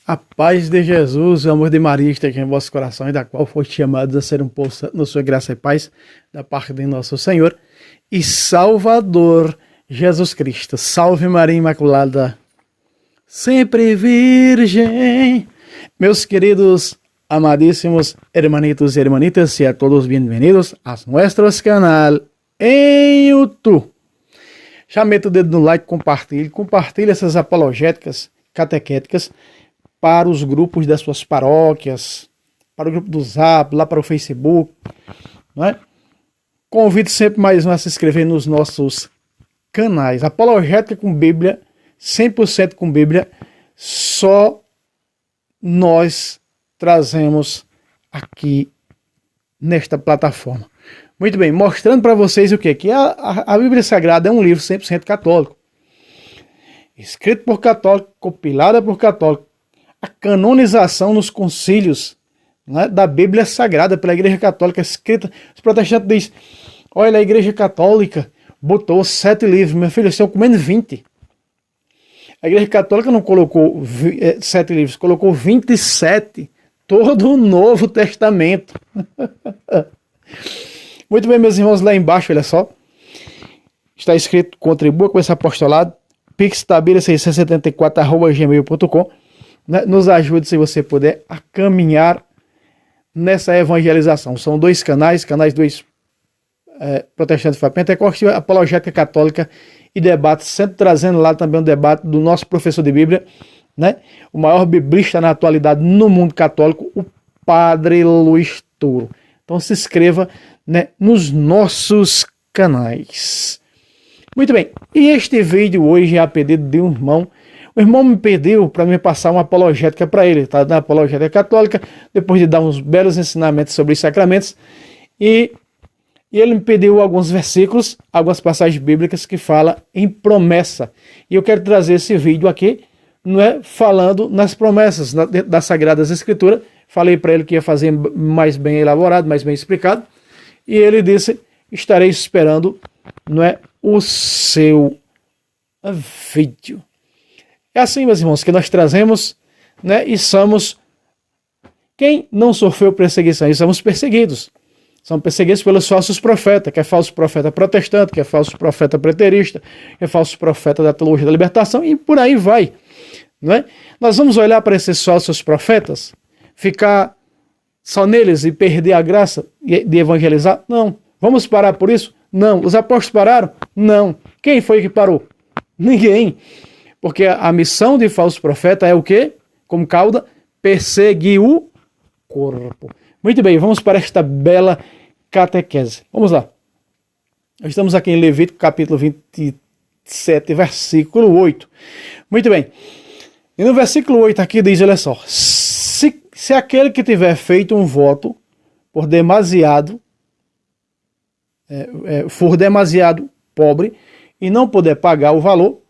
A paz de Jesus, o amor de Maria esteja em vosso coração, e da qual foste chamados a ser um povo santo na sua graça e paz, da parte de nosso Senhor e Salvador Jesus Cristo. Salve Maria Imaculada, sempre Virgem. Meus queridos, amadíssimos hermanitos e hermanitas, sejam todos bem-vindos a nosso canal em YouTube. Já meta o dedo no like, compartilhe essas apologéticas, catequéticas, para os grupos das suas paróquias, para o grupo do Zap, lá para o Facebook, não é? Convido sempre mais um a se inscrever nos nossos canais. Apologética com Bíblia, 100% com Bíblia, só nós trazemos aqui nesta plataforma. Muito bem, mostrando para vocês o quê? Que a Bíblia Sagrada é um livro 100% católico. Escrito por católico, compilada por católico. A canonização nos concílios, né, da Bíblia Sagrada pela Igreja Católica, escrita. Os protestantes dizem: olha, a Igreja Católica botou 7 livros, meu filho, estão comendo 20. A Igreja Católica não colocou 7 livros, colocou 27, todo o Novo Testamento. Muito bem, meus irmãos, lá embaixo, olha só, está escrito: contribua com esse apostolado, pixtabira674@gmail.com. Nos ajude, se você puder, a caminhar nessa evangelização. São 2 canais 2 protestantes de Pentecoste, apologética católica e debate, sempre trazendo lá também um debate do nosso professor de Bíblia, né? O maior biblista na atualidade no mundo católico, o Padre Luiz Touro. Então se inscreva, né, nos nossos canais. Muito bem, e este vídeo hoje é a pedido de um irmão. O irmão me pediu para me passar uma apologética para ele, tá? Na apologética católica, depois de dar uns belos ensinamentos sobre os sacramentos, e ele me pediu alguns versículos, algumas passagens bíblicas que falam em promessa. E eu quero trazer esse vídeo aqui, não é, falando nas promessas das Sagradas Escrituras. Falei para ele que ia fazer mais bem elaborado, mais bem explicado, e ele disse: estarei esperando, não é, o seu vídeo. É assim, meus irmãos, que nós trazemos, né, e somos, quem não sofreu perseguição, e somos perseguidos. São perseguidos pelos falsos profetas, que é falso profeta protestante, que é falso profeta preterista, que é falso profeta da teologia da libertação, e por aí vai. Não é? Nós vamos olhar para esses falsos profetas, ficar só neles e perder a graça de evangelizar? Não. Vamos parar por isso? Não. Os apóstolos pararam? Não. Quem foi que parou? Ninguém. Porque a missão de falso profeta é o quê? Como cauda, perseguir o corpo. Muito bem, vamos para esta bela catequese. Vamos lá. Estamos aqui em Levítico, capítulo 27, versículo 8. Muito bem. E no versículo 8 aqui diz, olha só: se aquele que tiver feito um voto por demasiado, for demasiado pobre e não puder pagar o valor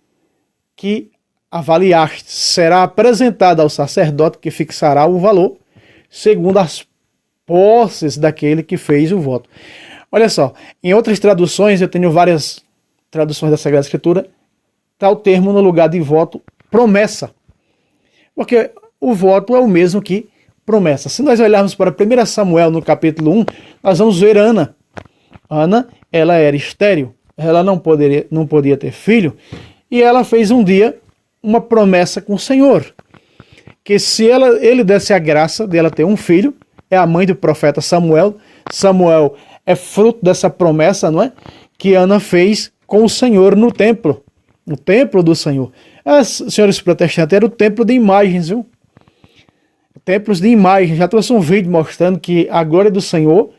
que avaliaste, será apresentado ao sacerdote, que fixará o valor segundo as posses daquele que fez o voto. Olha só, em outras traduções, eu tenho várias traduções da Sagrada Escritura, está o termo no lugar de voto, promessa. Porque o voto é o mesmo que promessa. Se nós olharmos para 1 Samuel, no capítulo 1, nós vamos ver Ana. Ana, ela era estéril, ela não podia ter filho, e ela fez um dia uma promessa com o Senhor, que se ele desse a graça dela ter um filho, é a mãe do profeta Samuel. Samuel é fruto dessa promessa, não é? Que Ana fez com o Senhor no templo do Senhor. Senhores protestantes, era o templo de imagens, viu? Templos de imagens. Já trouxe um vídeo mostrando que a glória do Senhor,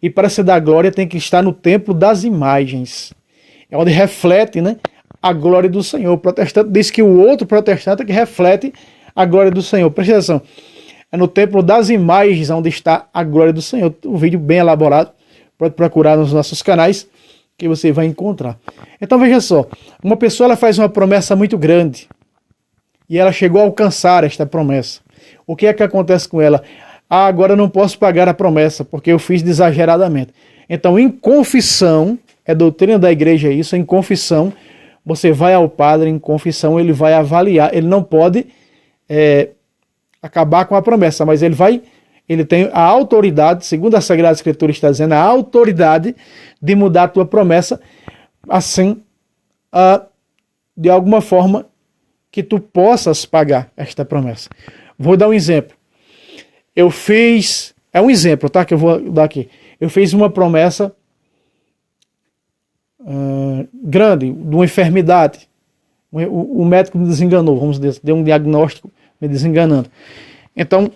e para se dar glória, tem que estar no templo das imagens. É onde reflete, né, a glória do Senhor. O protestante diz que o outro protestante é que reflete a glória do Senhor. Presta atenção. É no templo das imagens onde está a glória do Senhor. Um vídeo bem elaborado. Pode procurar nos nossos canais que você vai encontrar. Então veja só. Uma pessoa, ela faz uma promessa muito grande. E ela chegou a alcançar esta promessa. O que é que acontece com ela? Agora eu não posso pagar a promessa porque eu fiz exageradamente. Então, em confissão, é doutrina da igreja isso, em confissão, você vai ao padre, em confissão, ele vai avaliar, ele não pode acabar com a promessa, mas ele tem a autoridade, segundo a Sagrada Escritura está dizendo, a autoridade de mudar a tua promessa, assim, de alguma forma que tu possas pagar esta promessa. Vou dar um exemplo. É um exemplo, tá? Que eu vou dar aqui. Eu fiz uma promessa grande, de uma enfermidade. O médico me desenganou, vamos dizer, deu um diagnóstico me desenganando. Então,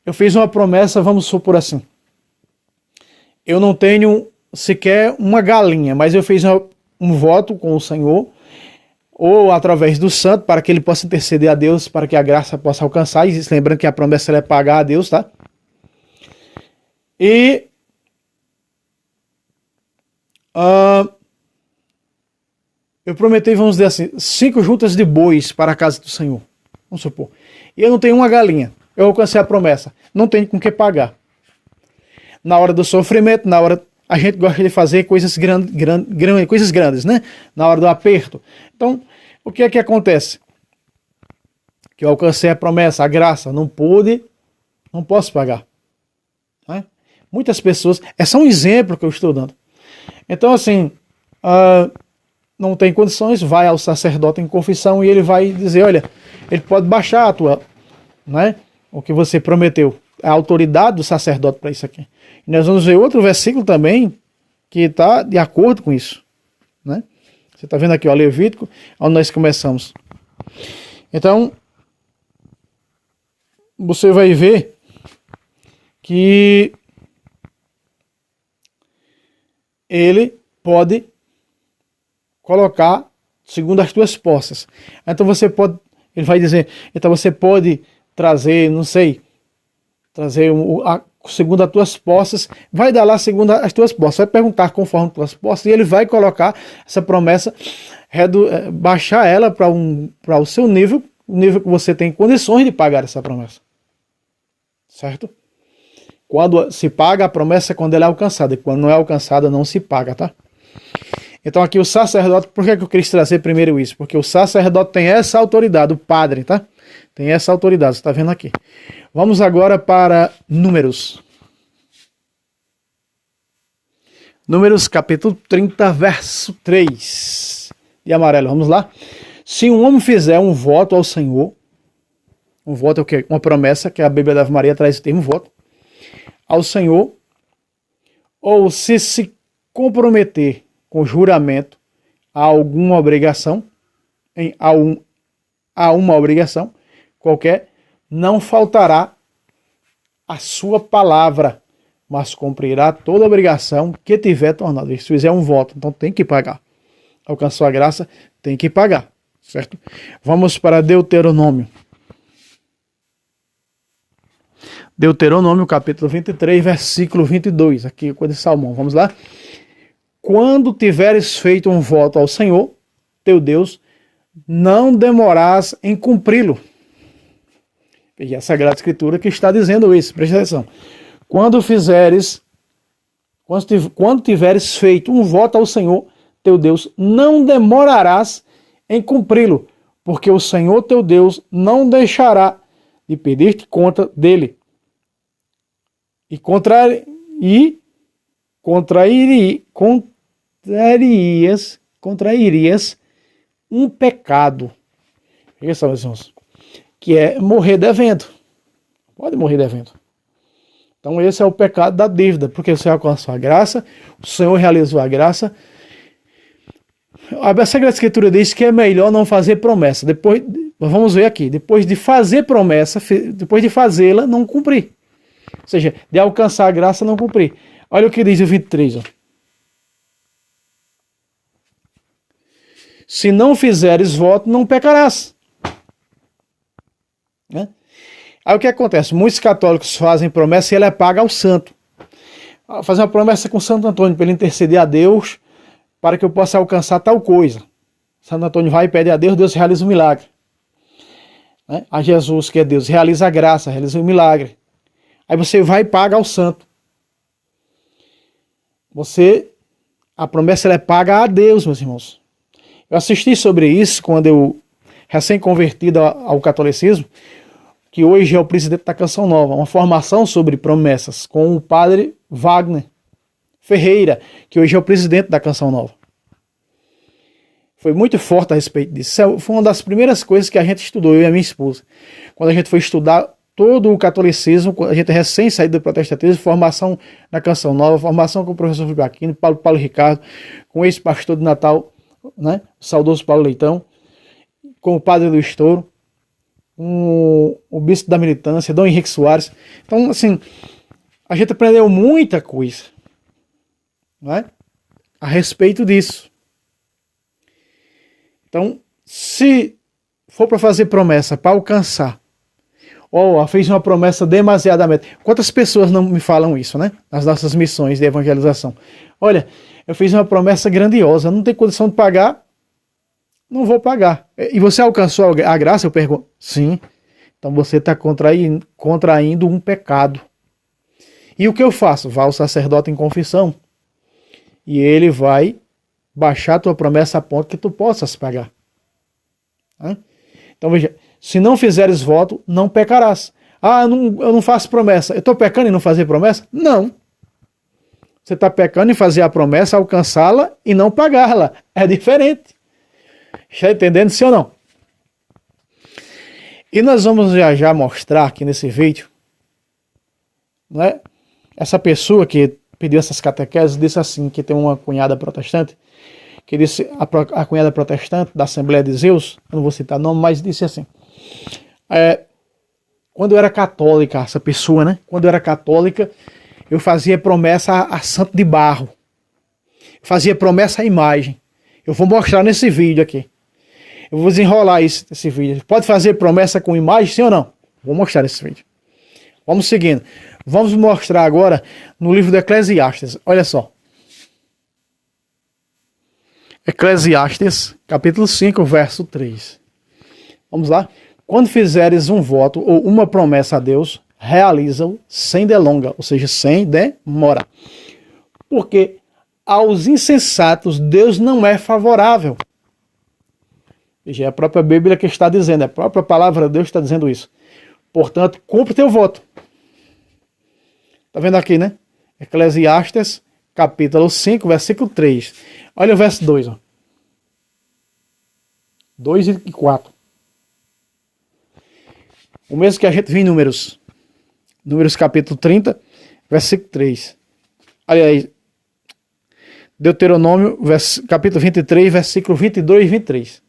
eu fiz uma promessa, vamos supor assim. Eu não tenho sequer uma galinha, mas eu fiz um voto com o Senhor, ou através do santo, para que ele possa interceder a Deus, para que a graça possa alcançar. E lembrando que a promessa é pagar a Deus, tá? E eu prometi, vamos dizer assim, 5 juntas de bois para a casa do Senhor. Vamos supor. E eu não tenho uma galinha. Eu alcancei a promessa. Não tenho com que pagar. Na hora do sofrimento, na hora... A gente gosta de fazer coisas coisas grandes, né? Na hora do aperto. Então, o que é que acontece? Que eu alcancei a promessa, a graça. Não posso pagar. Né? Muitas pessoas... É só um exemplo que eu estou dando. Então, assim... não tem condições, vai ao sacerdote em confissão e ele vai dizer, olha, ele pode baixar a tua... Né? O que você prometeu. A autoridade do sacerdote para isso aqui. E nós vamos ver outro versículo também que está de acordo com isso. Né? Você está vendo aqui, ó, Levítico, onde nós começamos. Então, você vai ver que ele pode colocar segundo as tuas posses. Então ele vai dizer, então você pode trazer, não sei, segundo as tuas posses, vai dar lá segundo as tuas posses, vai perguntar conforme as tuas posses, e ele vai colocar essa promessa, baixar ela para o seu nível, o nível que você tem condições de pagar essa promessa. Certo? Quando se paga a promessa é quando ela é alcançada, e quando não é alcançada não se paga, tá? Então aqui o sacerdote, por que eu quis trazer primeiro isso? Porque o sacerdote tem essa autoridade, o padre, tá? Tem essa autoridade, você está vendo aqui. Vamos agora para Números. Números capítulo 30, verso 3. De amarelo, vamos lá. Se um homem fizer um voto ao Senhor, um voto é o quê? Uma promessa, que a Bíblia da Ave Maria traz o termo voto, ao Senhor, ou se comprometer com juramento a alguma obrigação, a uma obrigação qualquer, não faltará a sua palavra, mas cumprirá toda obrigação que tiver tornado. Se fizer um voto, então tem que pagar. Alcançou a graça, tem que pagar, certo? Vamos para Deuteronômio. Deuteronômio, capítulo 23, versículo 22. Aqui, coisa de Salmão. Vamos lá? Quando tiveres feito um voto ao Senhor, teu Deus, não demorás em cumpri-lo. E a Sagrada Escritura que está dizendo isso, presta atenção. Quando tiveres feito um voto ao Senhor, teu Deus, não demorarás em cumpri-lo, porque o Senhor teu Deus não deixará de pedir-te conta dele. E contrairias um pecado. Veja só, meus irmãos, que é morrer devendo. Pode morrer devendo. Então esse é o pecado da dívida, porque você alcançou a graça, o Senhor realizou a graça. A Sagrada Escritura diz que é melhor não fazer promessa. Depois, vamos ver aqui, depois de fazer promessa, depois de fazê-la, não cumprir. Ou seja, de alcançar a graça, não cumprir. Olha o que diz o 23. Ó. Se não fizeres voto, não pecarás. Né? Aí o que acontece? Muitos católicos fazem promessa e ela é paga ao santo. Fazer uma promessa com Santo Antônio para ele interceder a Deus para que eu possa alcançar tal coisa. Santo Antônio vai e pede a Deus, Deus realiza um milagre. Né? A Jesus, que é Deus, realiza a graça, realiza um milagre. Aí você vai e paga ao santo. A promessa ela é paga a Deus, meus irmãos. Eu assisti sobre isso quando eu, recém-convertido ao catolicismo, que hoje é o presidente da Canção Nova, uma formação sobre promessas, com o padre Wagner Ferreira, que hoje é o presidente da Canção Nova. Foi muito forte a respeito disso. Foi uma das primeiras coisas que a gente estudou, eu e a minha esposa. Quando a gente foi estudar todo o catolicismo, a gente recém saído do protestantismo, formação na Canção Nova, formação com o professor Filipe Aquino, Paulo Ricardo, com o ex-pastor de Natal, né, o saudoso Paulo Leitão, com o padre Luiz Touro, com o bispo da militância, Dom Henrique Soares. Então, assim, a gente aprendeu muita coisa, né, a respeito disso. Então, se for para fazer promessa, para alcançar, fez uma promessa demasiadamente. Quantas pessoas não me falam isso, né? Nas nossas missões de evangelização. Olha, eu fiz uma promessa grandiosa, não tenho condição de pagar, não vou pagar. E você alcançou a graça? Eu pergunto, sim. Então você está contraindo um pecado. E o que eu faço? Vá ao sacerdote em confissão. E ele vai baixar a tua promessa a ponto que tu possas pagar. Então veja, se não fizeres voto, não pecarás. Eu não faço promessa. Eu estou pecando em não fazer promessa? Não. Você está pecando em fazer a promessa, alcançá-la e não pagá-la. É diferente. Está entendendo, sim ou não? E nós vamos já mostrar aqui nesse vídeo, né, essa pessoa que pediu essas catequeses disse assim, que tem uma cunhada protestante, que disse, a cunhada protestante da Assembleia de Zeus, eu não vou citar nome, mas disse assim, quando eu era católica, essa pessoa, né, quando eu era católica, eu fazia promessa a santo de barro, fazia promessa à imagem. Eu vou mostrar nesse vídeo aqui. Eu vou desenrolar esse vídeo. Pode fazer promessa com imagem, sim ou não? Vou mostrar esse vídeo. Vamos seguindo. Vamos mostrar agora no livro do Eclesiastes. Olha só. Eclesiastes, capítulo 5, verso 3. Vamos lá. Quando fizeres um voto ou uma promessa a Deus, realiza-o sem delonga, ou seja, sem demora. Porque aos insensatos Deus não é favorável. Veja, é a própria Bíblia que está dizendo, a própria palavra de Deus está dizendo isso. Portanto, cumpre teu voto. Está vendo aqui, né? Eclesiastes, capítulo 5, versículo 3. Olha o verso 2. 2 e 4. O mesmo que a gente viu em Números. Números capítulo 30, versículo 3. Olha aí. Deuteronômio, capítulo 23, versículo 22 e 23.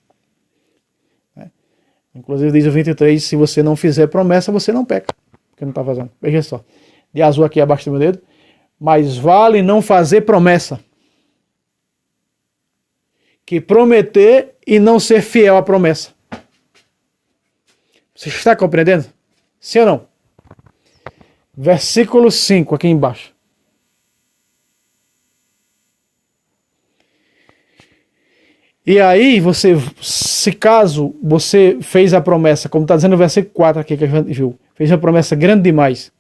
Inclusive diz o 23, se você não fizer promessa, você não peca. Porque não está fazendo. Veja só. De azul aqui abaixo do meu dedo. Mas vale não fazer promessa que prometer e não ser fiel à promessa. Você está compreendendo? Sim ou não? Versículo 5 aqui embaixo. E aí, se caso você fez a promessa, como está dizendo no versículo 4 aqui que a gente viu, fez uma promessa grande demais,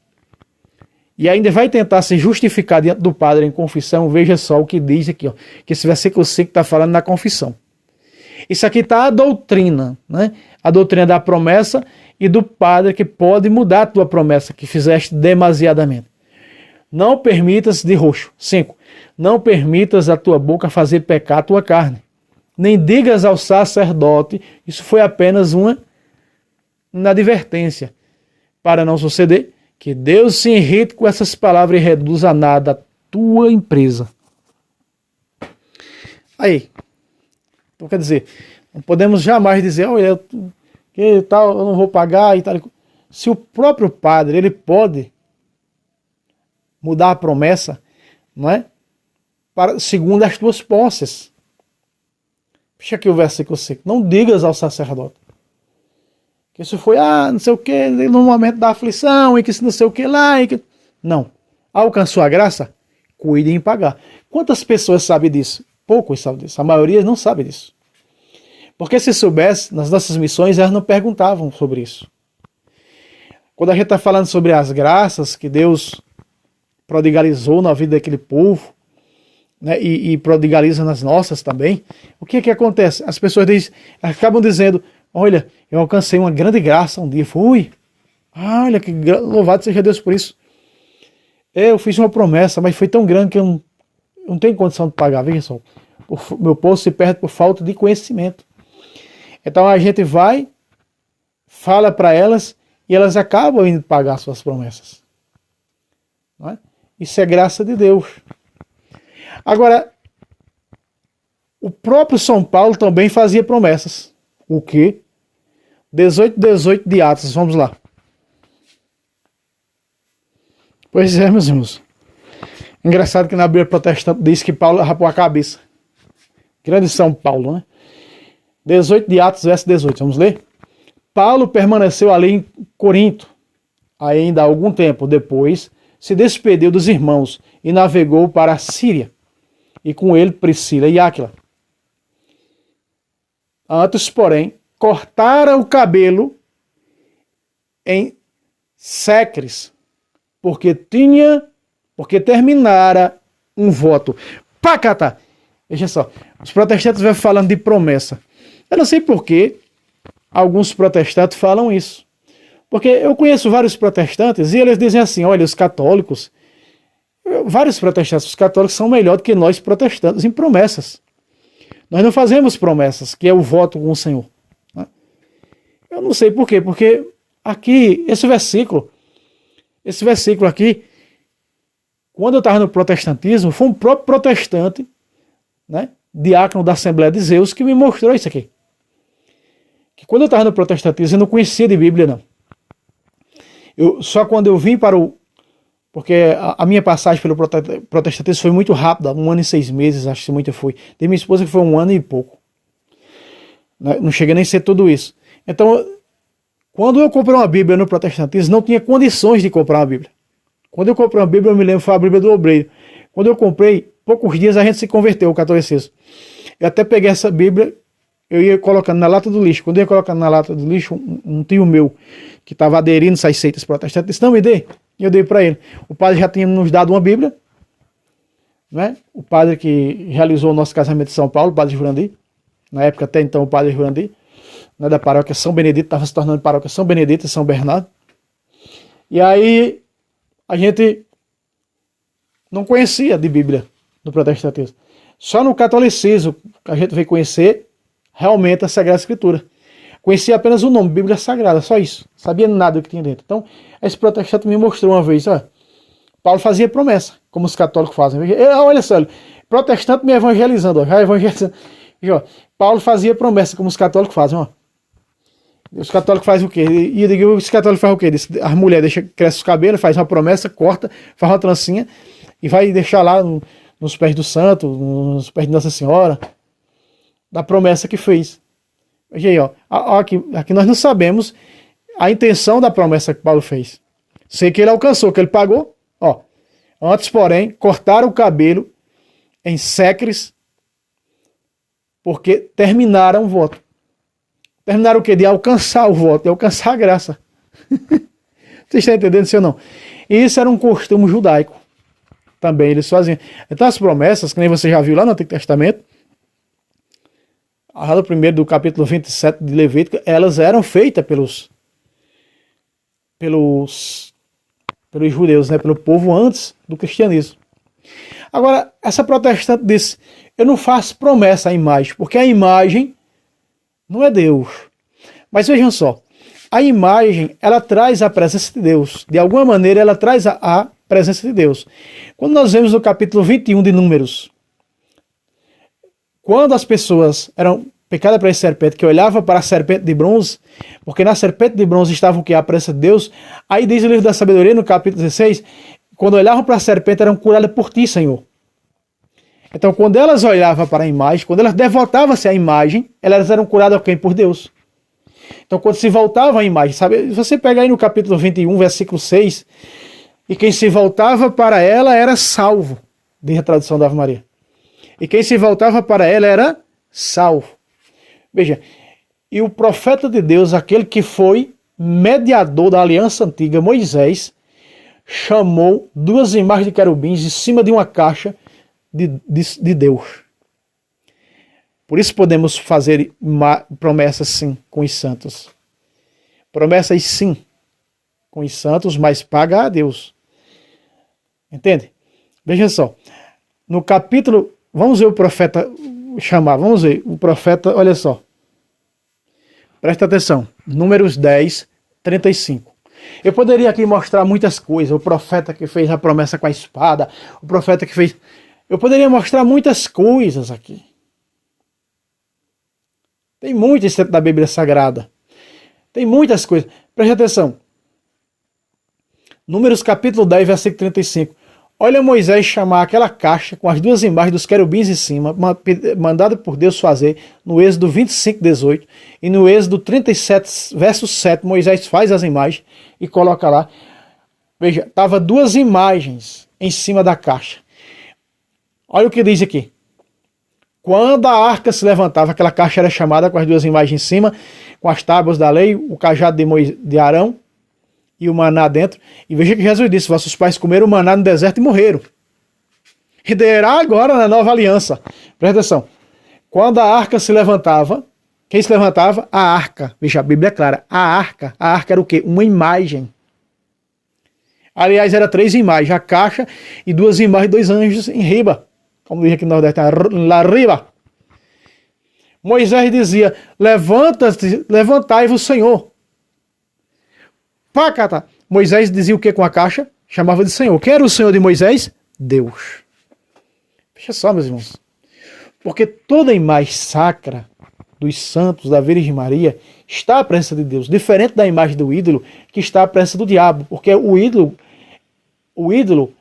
e ainda vai tentar se justificar diante do padre em confissão, veja só o que diz aqui, ó, que esse versículo 5 está falando na confissão. Isso aqui está a doutrina, né? A doutrina da promessa e do padre que pode mudar a tua promessa que fizeste demasiadamente. Não permitas, de roxo, 5, não permitas a tua boca fazer pecar a tua carne. Nem digas ao sacerdote, isso foi apenas uma advertência, para não suceder que Deus se irrite com essas palavras e reduza a nada a tua empresa. Aí, então quer dizer, não podemos jamais dizer, olha, que tal, eu não vou pagar e tal. Se o próprio padre, ele pode mudar a promessa, não é? Segundo as tuas posses. Puxa aqui o versículo 5. Não digas ao sacerdote que isso foi, não sei o que, no momento da aflição, e que isso não sei o que lá. E que... Não. Alcançou a graça? Cuide em pagar. Quantas pessoas sabem disso? Poucos sabem disso. A maioria não sabe disso. Porque se soubesse, nas nossas missões, elas não perguntavam sobre isso. Quando a gente está falando sobre as graças que Deus prodigalizou na vida daquele povo, né, e prodigaliza nas nossas também, o que acontece? As pessoas acabam dizendo, olha, eu alcancei uma grande graça um dia, fui, Ah, olha, louvado seja Deus por isso. Eu fiz uma promessa, mas foi tão grande que eu não tenho condição de pagar. Veja só, o meu povo se perde por falta de conhecimento. Então a gente vai, fala para elas e elas acabam indo pagar suas promessas. Não é? Isso é graça de Deus. Agora, o próprio São Paulo também fazia promessas. O quê? 18 de Atos, vamos lá. Pois é, meus irmãos. Engraçado que na Bíblia protestante diz que Paulo rapou a cabeça. Grande São Paulo, né? 18 de Atos, verso 18, vamos ler? Paulo permaneceu ali em Corinto, ainda há algum tempo depois, se despediu dos irmãos e navegou para a Síria, e com ele Priscila e Áquila. Antes, porém, cortara o cabelo em Sécris, porque terminara um voto. Pacata! Veja só, os protestantes vão falando de promessa. Eu não sei por que alguns protestantes falam isso. Porque eu conheço vários protestantes e eles dizem assim, olha, os católicos, vários protestantes, os católicos são melhor do que nós protestantes em promessas. Nós não fazemos promessas, que é o voto com o Senhor. Eu não sei por quê, porque aqui, esse versículo aqui, quando eu estava no protestantismo, foi um próprio protestante, né, diácono da Assembleia de Deus, que me mostrou isso aqui. Que quando eu estava no protestantismo, eu não conhecia de Bíblia, não. Só quando eu vim para o... Porque a minha passagem pelo protestantismo foi muito rápida, 1 ano e 6 meses, acho que muito foi. De minha esposa que foi 1 ano e pouco. Não cheguei nem a ser tudo isso. Então, quando eu comprei uma Bíblia no protestantismo, não tinha condições de comprar uma Bíblia. Quando eu comprei uma Bíblia, eu me lembro, foi a Bíblia do Obreiro. Quando eu comprei, poucos dias a gente se converteu ao catolicismo. Eu até peguei essa Bíblia, eu ia colocando na lata do lixo. Quando eu ia colocando na lata do lixo, um tio meu, que estava aderindo a essas seitas protestantes, disse, não, me dê. E eu dei para ele. O padre já tinha nos dado uma Bíblia, né? O padre que realizou o nosso casamento em São Paulo, o padre Jurandir, na época até então o padre Jurandir, né, da paróquia São Benedito, estava se tornando paróquia São Benedito e São Bernardo. E aí a gente não conhecia de Bíblia no protestantismo. Só no catolicismo a gente veio conhecer realmente a Sagrada Escritura. Conhecia apenas o nome, Bíblia Sagrada, só isso. Sabia nada do que tinha dentro. Então, esse protestante me mostrou uma vez, ó, Paulo fazia promessa, como os católicos fazem. Olha só, protestante me evangelizando, ó, já evangelizando. E, ó, Paulo fazia promessa, como os católicos fazem, ó. Os católicos fazem o quê? E eu digo, os católicos fazem o quê? As mulheres crescem os cabelos, faz uma promessa, corta, faz uma trancinha e vai deixar lá nos pés do santo, nos pés de Nossa Senhora, da promessa que fez. Veja aí, ó. Aqui nós não sabemos a intenção da promessa que Paulo fez. Sei que ele alcançou, que ele pagou. Ó. Antes, porém, cortaram o cabelo em Sécris, porque terminaram o voto. Terminaram o quê? De alcançar o voto, de alcançar a graça. Vocês estão entendendo, sim ou não? E isso era um costume judaico. Também eles faziam. Então as promessas, que nem você já viu lá no Antigo Testamento, a primeiro do capítulo 27 de Levítico, elas eram feitas pelos judeus, né? Pelo povo antes do cristianismo. Agora, essa protestante disse, eu não faço promessa à imagem, porque a imagem não é Deus. Mas vejam só, a imagem, ela traz a presença de Deus. De alguma maneira, ela traz a presença de Deus. Quando nós vemos no capítulo 21 de Números, quando as pessoas eram pecadas para a serpente, que olhava para a serpente de bronze, porque na serpente de bronze estava o que? A presença de Deus. Aí diz o livro da sabedoria, no capítulo 16, quando olhavam para a serpente, eram curadas por ti, Senhor. Então, quando elas olhavam para a imagem, quando elas devotavam-se à imagem, elas eram curadas quem? Por Deus. Então, quando se voltava à imagem, sabe? Você pega aí no capítulo 21, versículo 6, e quem se voltava para ela era salvo, diz a tradução da Ave Maria. E quem se voltava para ela era salvo. Veja, e o profeta de Deus, aquele que foi mediador da aliança antiga, Moisés, chamou 2 imagens de querubins em cima de uma caixa de Deus. Por isso podemos fazer promessas sim com os santos. Promessas sim. com os santos, mas paga a Deus. Entende? Veja só. No capítulo, vamos ver o profeta chamar, vamos ver o profeta, olha só. Presta atenção. Números 10, 35. Eu poderia aqui mostrar muitas coisas. O profeta que fez a promessa com a espada, o profeta que fez... Eu poderia mostrar muitas coisas aqui. Tem muito isso dentro da Bíblia Sagrada. Tem muitas coisas. Preste atenção. Números capítulo 10, versículo 35. Olha Moisés chamar aquela caixa com as duas imagens dos querubins em cima, mandado por Deus fazer, no Êxodo 25, 18. E no Êxodo 37, verso 7, Moisés faz as imagens e coloca lá. Veja, estava duas imagens em cima da caixa. Olha o que diz aqui. Quando a arca se levantava, aquela caixa era chamada com as duas imagens em cima, com as tábuas da lei, o cajado de Arão e o maná dentro. E veja que Jesus disse, vossos pais comeram o maná no deserto e morreram. E derá agora na nova aliança. Presta atenção. Quando a arca se levantava, quem se levantava? A arca. Veja, a Bíblia é clara. A arca era o quê? Uma imagem. Aliás, era 3 imagens. A caixa e 2 imagens, 2 anjos em riba. Como diz aqui no Nordeste, lá riba. Moisés dizia, levantai-vos, Senhor. Pacata. Moisés dizia o que com a caixa? Chamava de Senhor. Quem era o Senhor de Moisés? Deus. Veja só, meus irmãos. Porque toda imagem sacra dos santos, da Virgem Maria, está à presença de Deus. Diferente da imagem do ídolo, que está à presença do diabo. Porque o ídolo,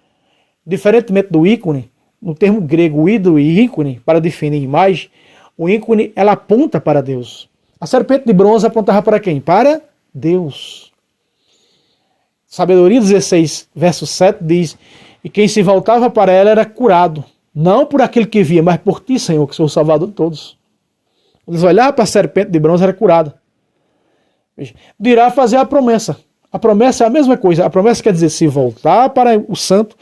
diferentemente do ícone, no termo grego, ídolo e ícone, para definir imagem, o ícone, ela aponta para Deus. A serpente de bronze apontava para quem? Para Deus. Sabedoria 16, verso 7 diz, e quem se voltava para ela era curado, não por aquele que via, mas por ti, Senhor, que sou o Salvador de todos. Eles olhavam para a serpente de bronze, era curada. Dirá fazer a promessa. A promessa é a mesma coisa. A promessa quer dizer, se voltar para o santo,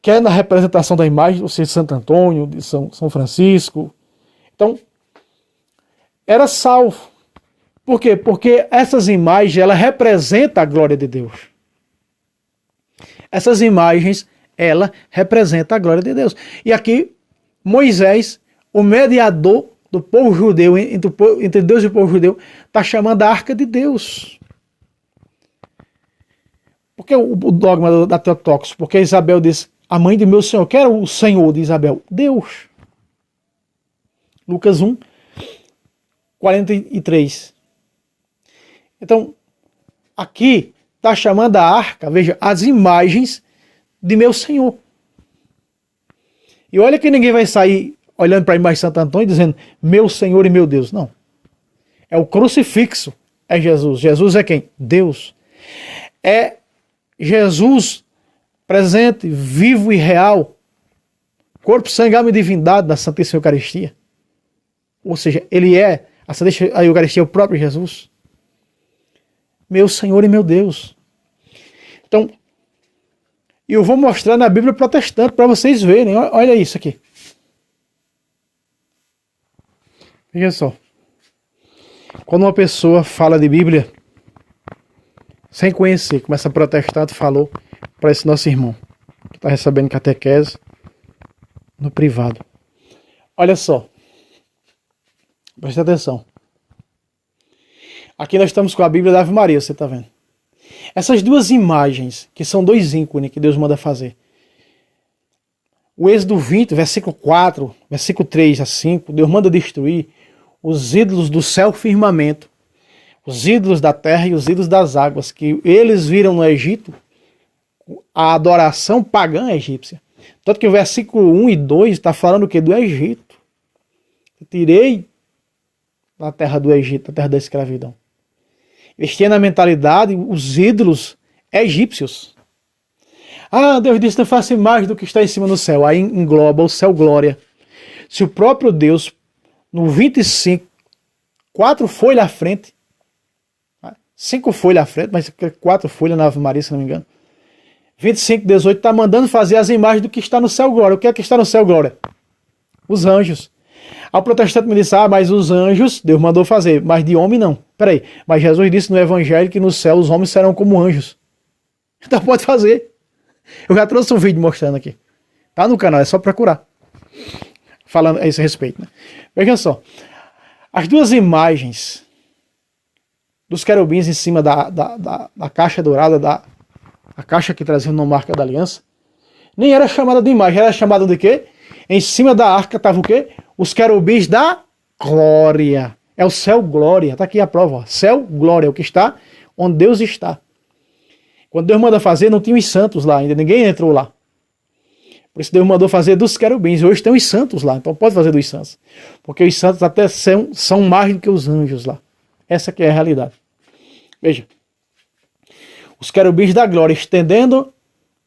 quer na representação da imagem, ou seja, de Santo Antônio, de São Francisco. Então, era salvo. Por quê? Porque essas imagens, ela representam a glória de Deus. Essas imagens, ela representa a glória de Deus. E aqui, Moisés, o mediador do povo judeu, entre Deus e o povo judeu, está chamando a arca de Deus. Porque o dogma da Teotocos, porque Isabel diz, a mãe de meu Senhor, quem era o Senhor de Isabel? Deus. Lucas 1, 43. Então, aqui está chamando a arca, veja, as imagens de meu Senhor. E olha que ninguém vai sair olhando para a imagem de Santo Antônio e dizendo, meu Senhor e meu Deus. Não. É o crucifixo, é Jesus. Jesus é quem? Deus. É Jesus presente, vivo e real, corpo, sangue, alma e divindade da Santíssima Eucaristia. Ou seja, ele é, a Eucaristia é o próprio Jesus. Meu Senhor e meu Deus. Então, eu vou mostrar na Bíblia protestante para vocês verem. Olha isso aqui. Veja só. Quando uma pessoa fala de Bíblia sem conhecer, como essa protestante falou para esse nosso irmão, que está recebendo catequese no privado. Olha só. Presta atenção. Aqui nós estamos com a Bíblia da Ave Maria, você está vendo. Essas duas imagens, que são 2 ícones que Deus manda fazer. O Êxodo 20, versículo 4, versículo 3 a 5, Deus manda destruir os ídolos do céu firmamento, os ídolos da terra e os ídolos das águas, que eles viram no Egito a adoração pagã egípcia. Tanto que o versículo 1 e 2 está falando o quê? Do Egito. Eu tirei da terra do Egito, da terra da escravidão. Eles tinham na mentalidade os ídolos egípcios. Ah, Deus disse, não faça imagem do que está em cima no céu. Aí engloba o céu glória. Se o próprio Deus, no 25, 4 folhas à frente, 5 folhas à frente, mas 4 folhas na Ave Maria, se não me engano. 25, 18, está mandando fazer as imagens do que está no céu glória. O que é que está no céu glória? Os anjos. Aí o protestante me disse, mas os anjos, Deus mandou fazer, mas de homem não. Peraí, mas Jesus disse no Evangelho que no céu os homens serão como anjos. Então pode fazer. Eu já trouxe um vídeo mostrando aqui. Tá no canal, é só procurar. Falando a esse respeito. Né? Veja só. As duas imagens dos querubins em cima da caixa dourada, a caixa que trazia no marca da aliança, nem era chamada de imagem, era chamada de quê? Em cima da arca estava o quê? Os querubins da glória. É o céu glória. Está aqui a prova. Ó. Céu glória, é o que está onde Deus está. Quando Deus manda fazer, não tinha os santos lá ainda, ninguém entrou lá. Por isso Deus mandou fazer dos querubins. Hoje tem os santos lá, então pode fazer dos santos. Porque os santos até são mais do que os anjos lá. Essa que é a realidade. Veja. Os querubins da glória estendendo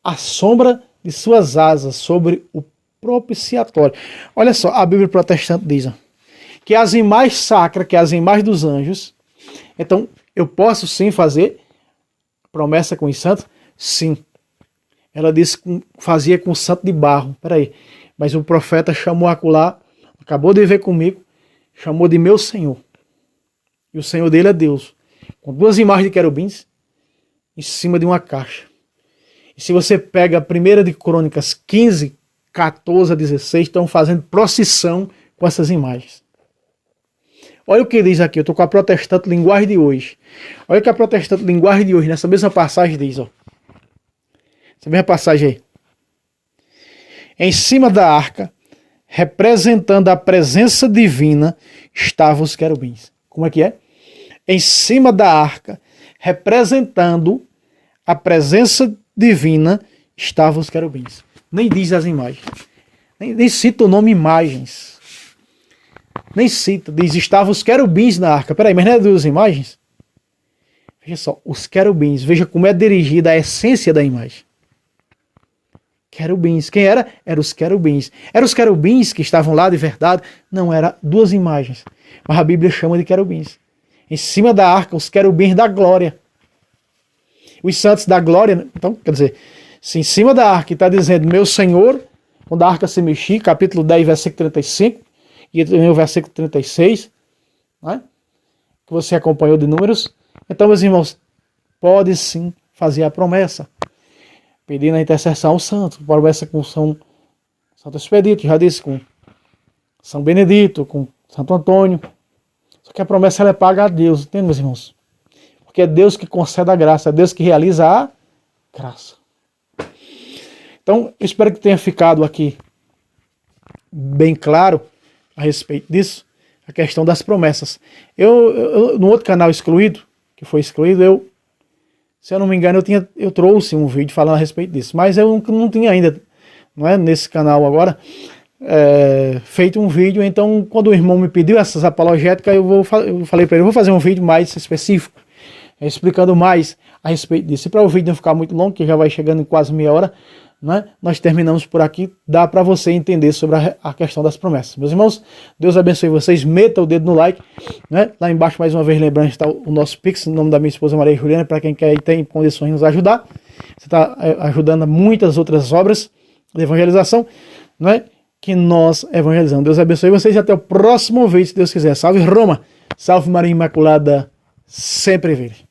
a sombra de suas asas sobre o propiciatório. Olha só, a Bíblia protestante diz que as imagens sacras, que as imagens dos anjos, então eu posso sim fazer promessa com os santos? Sim. Ela disse que fazia com o santo de barro. Peraí. Mas o profeta chamou acolá, acabou de ver comigo, chamou de meu Senhor. E o Senhor dele é Deus. Com duas imagens de querubins em cima de uma caixa. E se você pega a primeira de Crônicas 15, 14 a 16, estão fazendo procissão com essas imagens. Olha o que diz aqui, eu estou com a protestante linguagem de hoje. Olha o que a protestante linguagem de hoje, nessa mesma passagem, diz. Ó. Essa mesma passagem aí. Em cima da arca, representando a presença divina, estavam os querubins. Como é que é? Em cima da arca, representando a presença divina, estavam os querubins. Nem diz as imagens. Nem cita o nome imagens. Nem cita. Diz, estavam os querubins na arca. Peraí, mas não é duas imagens? Veja só, os querubins. Veja como é dirigida a essência da imagem. Querubins. Quem era? Eram os querubins. Eram os querubins que estavam lá de verdade? Não, eram duas imagens. Mas a Bíblia chama de querubins. Em cima da arca, os querubins da glória. Os santos da glória. Então, quer dizer, se em cima da arca está dizendo meu Senhor, quando a arca se mexia, capítulo 10, versículo 35, e também o versículo 36, né, que você acompanhou de números. Então, meus irmãos, pode sim fazer a promessa. Pedindo a intercessão ao santo. Promessa com Santo Expedito, já disse, com São Benedito, com Santo Antônio. Só que a promessa ela é paga a Deus, entende, meus irmãos? Porque é Deus que concede a graça, é Deus que realiza a graça. Então, eu espero que tenha ficado aqui bem claro a respeito disso, a questão das promessas. Eu no outro canal excluído, que foi excluído, se eu não me engano, eu trouxe um vídeo falando a respeito disso, mas eu não tinha ainda, não é, nesse canal agora, feito um vídeo. Então, quando o irmão me pediu essas apologéticas, eu falei para ele, eu vou fazer um vídeo mais específico, explicando mais a respeito disso. E para o vídeo não ficar muito longo, que já vai chegando em quase meia hora, né, nós terminamos por aqui. Dá para você entender sobre a questão das promessas. Meus irmãos, Deus abençoe vocês. Meta o dedo no like. Né? Lá embaixo, mais uma vez, lembrando, está o nosso Pix, no nome da minha esposa Maria Juliana, para quem quer e tem condições de nos ajudar. Você está ajudando a muitas outras obras de evangelização, né, que nós evangelizamos. Deus abençoe vocês e até o próximo vídeo, se Deus quiser. Salve Roma, salve Maria Imaculada, sempre virgem.